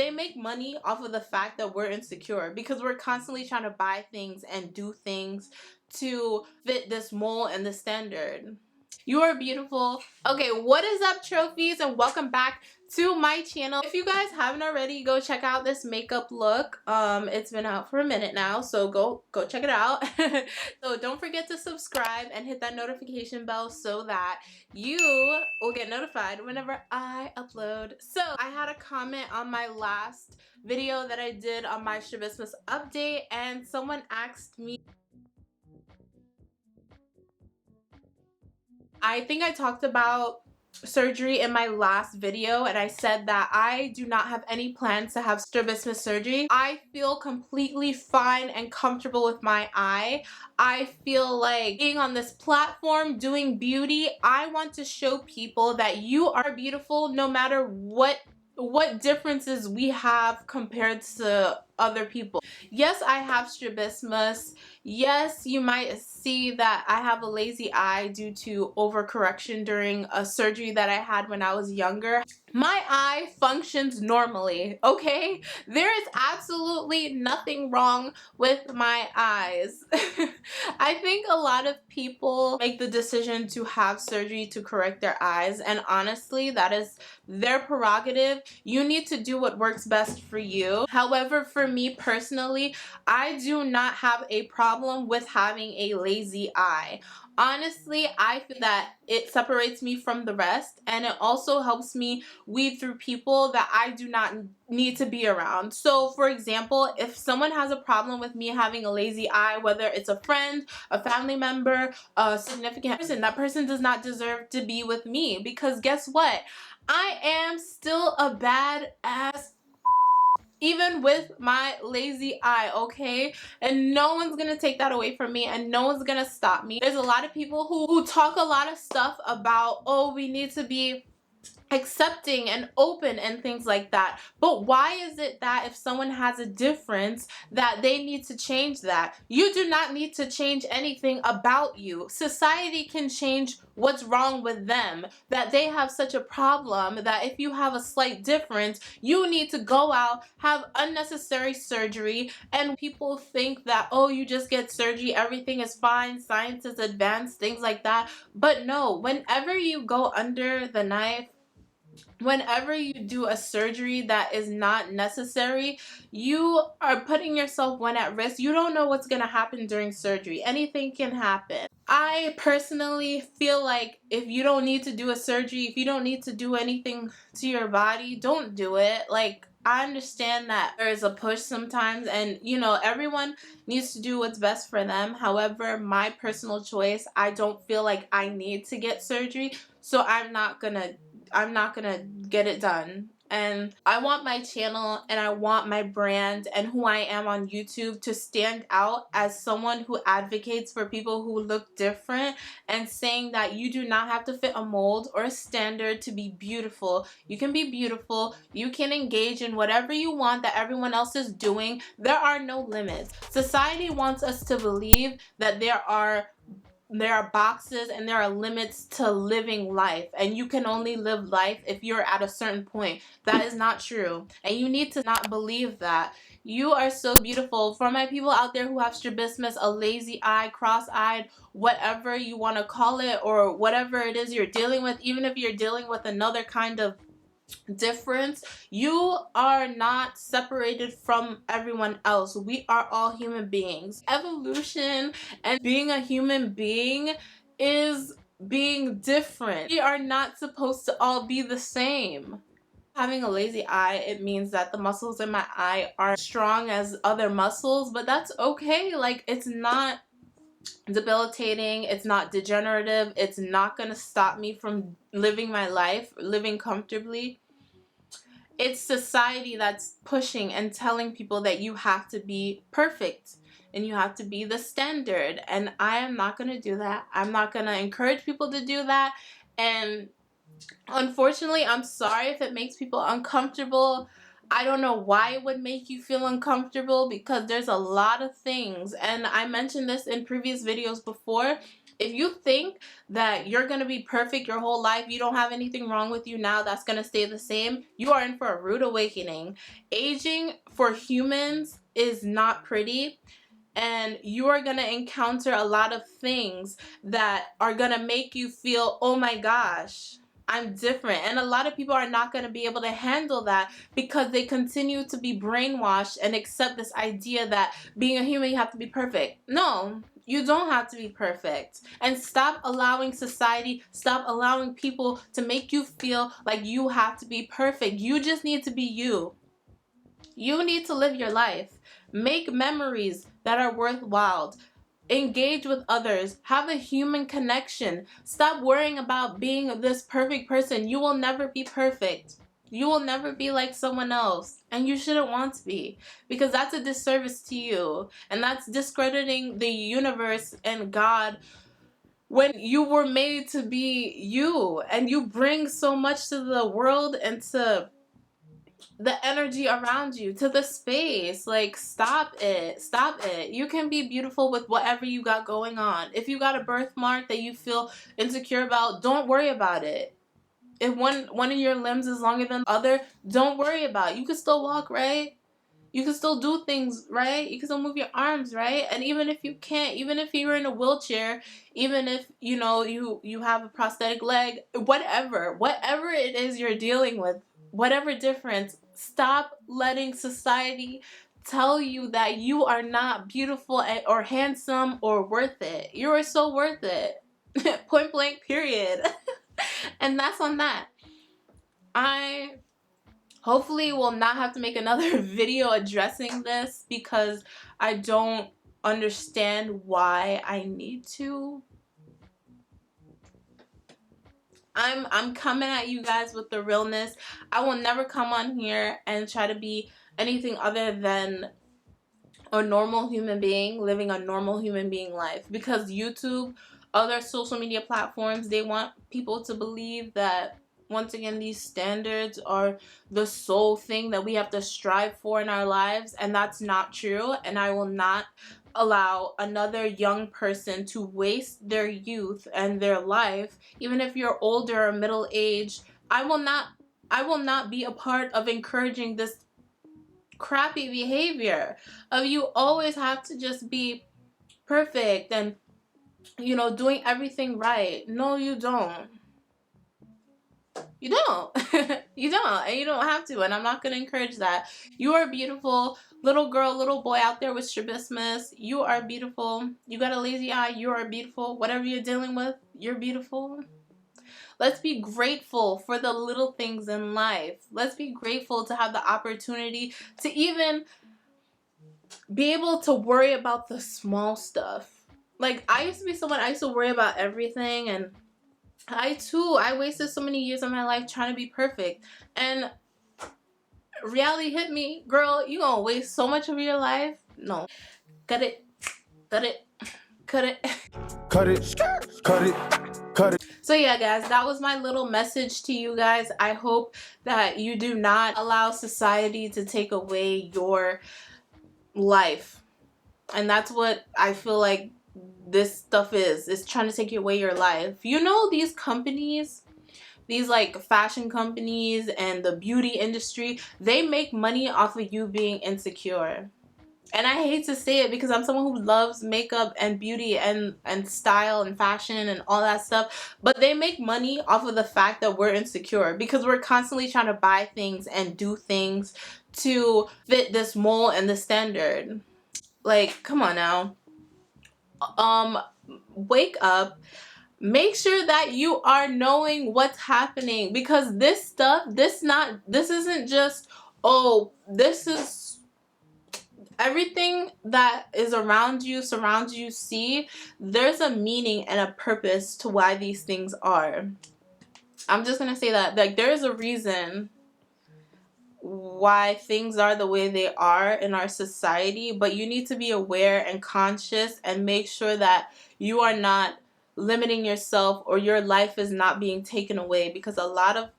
They make money off of the fact that we're insecure because we're constantly trying to buy things and do things to fit this mold and the standard. You are beautiful. Okay, what is up, trophies, and welcome back to my channel. If you guys haven't already, go check out this makeup look. It's been out for a minute now, so go check it out. So don't forget to subscribe and hit that notification bell so that you will get notified whenever I upload. So I had a comment on my last video that I did on my Strabismus update, and someone asked me, I think I talked about surgery in my last video, and I said that I do not have any plans to have strabismus surgery. I feel completely fine and comfortable with my eye. I feel like being on this platform doing beauty, I want to show people that you are beautiful no matter what differences we have compared to other people. Yes, I have strabismus. Yes, you might see that I have a lazy eye due to overcorrection during a surgery that I had when I was younger. My eye functions normally, okay? There is absolutely nothing wrong with my eyes. I think a lot of people make the decision to have surgery to correct their eyes, and honestly, that is their prerogative. You need to do what works best for you. However, for me personally, I do not have a problem with having a lazy eye. Honestly, I feel that it separates me from the rest, and it also helps me weed through people that I do not need to be around. So for example, if someone has a problem with me having a lazy eye, whether it's a friend, a family member, a significant person, that person does not deserve to be with me, because guess what? I am still a badass even with my lazy eye, okay? And no one's gonna take that away from me, and no one's gonna stop me. There's a lot of people who talk a lot of stuff about, oh, we need to be accepting and open and things like that. But why is it that if someone has a difference that they need to change that? You do not need to change anything about you. Society can change what's wrong with them, that they have such a problem that if you have a slight difference, you need to go out, have unnecessary surgery, and people think that, oh, you just get surgery, everything is fine, science is advanced, things like that. But no, whenever you go under the knife, whenever you do a surgery that is not necessary, you are putting yourself at risk. You don't know what's going to happen during surgery. Anything can happen. I personally feel like if you don't need to do a surgery, if you don't need to do anything to your body, don't do it. Like, I understand that there is a push sometimes, and you know, everyone needs to do what's best for them. However, my personal choice, I don't feel like I need to get surgery, so I'm not gonna get it done. And I want my channel and I want my brand and who I am on YouTube to stand out as someone who advocates for people who look different, and saying that you do not have to fit a mold or a standard to be beautiful. You can be beautiful. You can engage in whatever you want that everyone else is doing. There are no limits. Society wants us to believe that there are boxes and there are limits to living life, and you can only live life if you're at a certain point. That is not true, and you need to not believe that. You are so beautiful. For my people out there who have strabismus, a lazy eye, cross-eyed, whatever you want to call it, or whatever it is you're dealing with, even if you're dealing with another kind of difference, you are not separated from everyone else. We are all human beings. Evolution and being a human being is being different. We are not supposed to all be the same. Having a lazy eye, it means that the muscles in my eye aren't strong as other muscles, but that's okay. Like, it's not debilitating, it's not degenerative, it's not gonna stop me from living my life, living comfortably. It's society that's pushing and telling people that you have to be perfect and you have to be the standard, and I am not going to do that. I'm not going to encourage people to do that, and unfortunately, I'm sorry if it makes people uncomfortable. I don't know why it would make you feel uncomfortable, because there's a lot of things, and I mentioned this in previous videos before. If you think that you're going to be perfect your whole life, you don't have anything wrong with you now, that's going to stay the same, you are in for a rude awakening. Aging for humans is not pretty, and you are going to encounter a lot of things that are going to make you feel, oh my gosh, I'm different. And a lot of people are not going to be able to handle that because they continue to be brainwashed and accept this idea that being a human, you have to be perfect. No, you don't have to be perfect. And stop allowing society, stop allowing people to make you feel like you have to be perfect. You just need to be you. You need to live your life. Make memories that are worthwhile. Engage with others. Have a human connection. Stop worrying about being this perfect person. You will never be perfect. You will never be like someone else. And you shouldn't want to be. Because that's a disservice to you. And that's discrediting the universe and God when you were made to be you. And you bring so much to the world and to the energy around you, to the space. Like, stop it. Stop it. You can be beautiful with whatever you got going on. If you got a birthmark that you feel insecure about, don't worry about it. If one of your limbs is longer than the other, don't worry about it. You can still walk, right? You can still do things, right? You can still move your arms, right? And even if you can't, even if you're in a wheelchair, even if you have a prosthetic leg, whatever it is you're dealing with, whatever difference, stop letting society tell you that you are not beautiful or handsome or worth it. You are so worth it. Point blank, period. And that's on that. I hopefully will not have to make another video addressing this because I don't understand why I need to. I'm coming at you guys with the realness. I will never come on here and try to be anything other than a normal human being living a normal human being life, because YouTube, other social media platforms, they want people to believe that, once again, these standards are the sole thing that we have to strive for in our lives, and that's not true. And I will not allow another young person to waste their youth and their life, even if you're older or middle aged. I will not be a part of encouraging this crappy behavior of you always have to just be perfect and doing everything right. No, you don't. You don't. You don't, and you don't have to, and I'm not going to encourage that. You are beautiful, little girl, little boy out there with strabismus. You are beautiful. You got a lazy eye, you are beautiful. Whatever you're dealing with, you're beautiful. Let's be grateful for the little things in life. Let's be grateful to have the opportunity to even be able to worry about the small stuff. Like, I used to be someone, I used to worry about everything, and I wasted so many years of my life trying to be perfect. And reality hit me, girl, you gonna waste so much of your life? No. Cut it. Cut it. Cut it. Cut it. Cut it. Cut it. So yeah, guys, that was my little message to you guys. I hope that you do not allow society to take away your life. And that's what I feel like this stuff is. It's trying to take away your life. These companies, these like fashion companies and the beauty industry, they make money off of you being insecure. And I hate to say it because I'm someone who loves makeup and beauty and style and fashion and all that stuff. But they make money off of the fact that we're insecure because we're constantly trying to buy things and do things to fit this mold and the standard. Like, come on now. Wake up. Make sure that you are knowing what's happening, because this stuff, this isn't just, oh, this is everything that is around you, surrounds you. See, there's a meaning and a purpose to why these things are. I'm just gonna say that, like, there's a reason why things are the way they are in our society, but you need to be aware and conscious and make sure that you are not limiting yourself or your life is not being taken away, because a lot of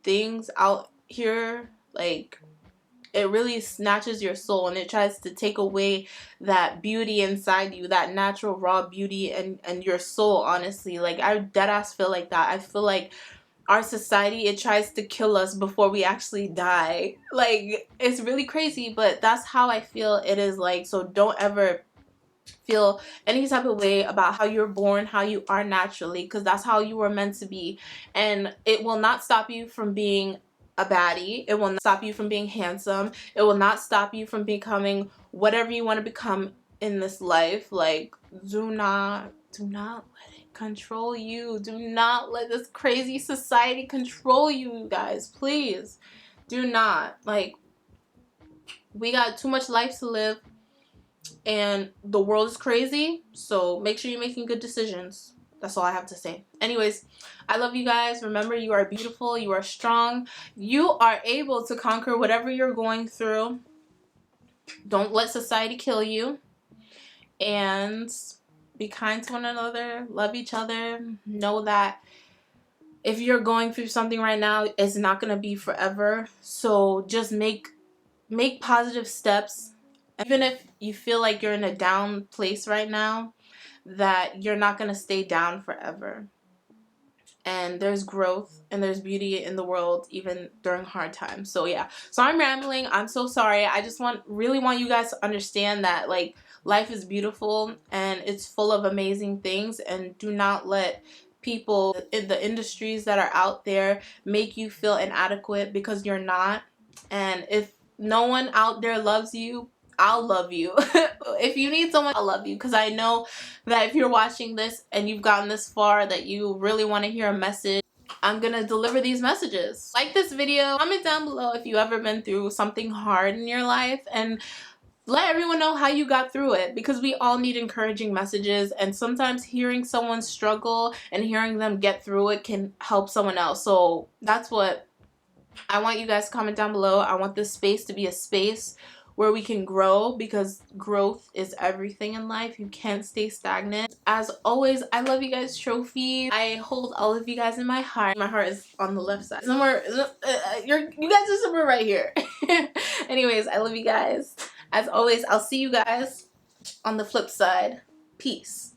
things out here, like, it really snatches your soul, and it tries to take away that beauty inside you, that natural raw beauty and your soul, honestly. Like, I deadass feel like that. I feel like our society, it tries to kill us before we actually die. Like, it's really crazy, but that's how I feel it is like. So don't ever feel any type of way about how you're born, how you are naturally, because that's how you were meant to be. And it will not stop you from being a baddie. It will not stop you from being handsome. It will not stop you from becoming whatever you want to become in this life. Like, do not let it control you. Do not let this crazy society control you, you guys. Please do not. Like, we got too much life to live, and the world is crazy, so make sure you're making good decisions. That's all I have to say. Anyways, I love you guys. Remember, you are beautiful, you are strong, you are able to conquer whatever you're going through. Don't let society kill you, and be kind to one another, love each other. Know that if you're going through something right now, it's not gonna be forever, so just make positive steps. Even if you feel like you're in a down place right now, that you're not going to stay down forever. And there's growth and there's beauty in the world even during hard times. So yeah. So I'm rambling. I'm so sorry. I just really want you guys to understand that, like, life is beautiful and it's full of amazing things, and do not let people in the industries that are out there make you feel inadequate, because you're not. And if no one out there loves you, I'll love you. If you need someone, I'll love you, because I know that if you're watching this and you've gotten this far, that you really want to hear a message. I'm gonna deliver these messages. Like this video, comment down below if you ever been through something hard in your life, and let everyone know how you got through it, because we all need encouraging messages, and sometimes hearing someone struggle and hearing them get through it can help someone else. So that's what I want you guys to comment down below. I want this space to be a space where we can grow, because growth is everything in life. You can't stay stagnant. As always, I love you guys, trophies. I hold all of you guys in my heart. My heart is on the left side. Somewhere, you guys are somewhere right here. Anyways, I love you guys. As always, I'll see you guys on the flip side. Peace.